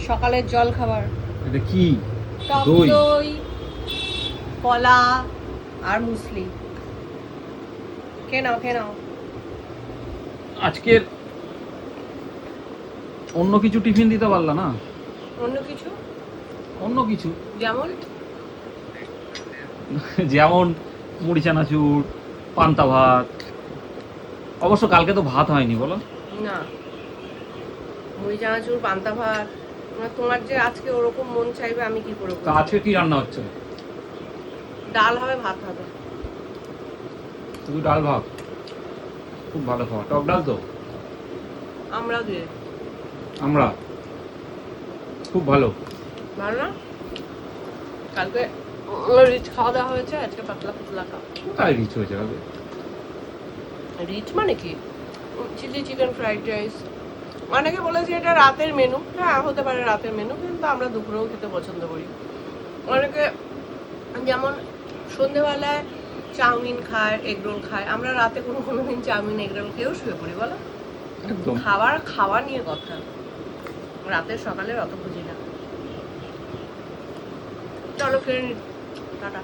সকালের জল খাবার। এটা কি? টক দই। দই, কলা আর মুসলি। খেয়ে নাও, খেয়ে নাও। আজকের অন্য কিছু টিফিন দিতে পারলা না? অন্য কিছু অন্য কিছু যেমন? যেমন মুড়ি চানাচুর, পান্তা ভাত। অবশ্য কালকে তো ভাত হয়নি বলো। না, মুড়ি চানাচুর, পান্তা ভাত। তোমার যে আজকে ওরকম মন চাইবে আমি কি করে তা বলবো? আজকে কি রান্না হচ্ছে? ডাল হবে, ভাত হবে। শুধু ডাল ভাত? খুব ভালো খাওয়া। টক ডাল তো? আমরাও দিয়ে। আমরা খুব ভালো। ভালো না? কালকে রিচ খাওয়া দাওয়া হয়েছে, আজকে পাতলা পাতলা খাওয়া। কোথায় রিচ হয়েছে কালকে? রিচ মানে কি? Chilli chicken fried rice. অনেকে বলেছে এটা রাতের মেনু। হ্যাঁ, হতে পারে রাতের মেনু, কিন্তু আমরা দুপুরেও খেতে পছন্দ করি। অনেকে যেমন সন্ধেবেলায় চাউমিন খায়, এগরোল খায়, আমরা রাতে কোনোদিন চাউমিন এগরোল খেয়েও শুয়ে পড়ি বলো। একদম। খাওয়া নিয়ে কথা, রাতের সকালের অত বুঝি না। চলো খেয়ে নি, টাটা।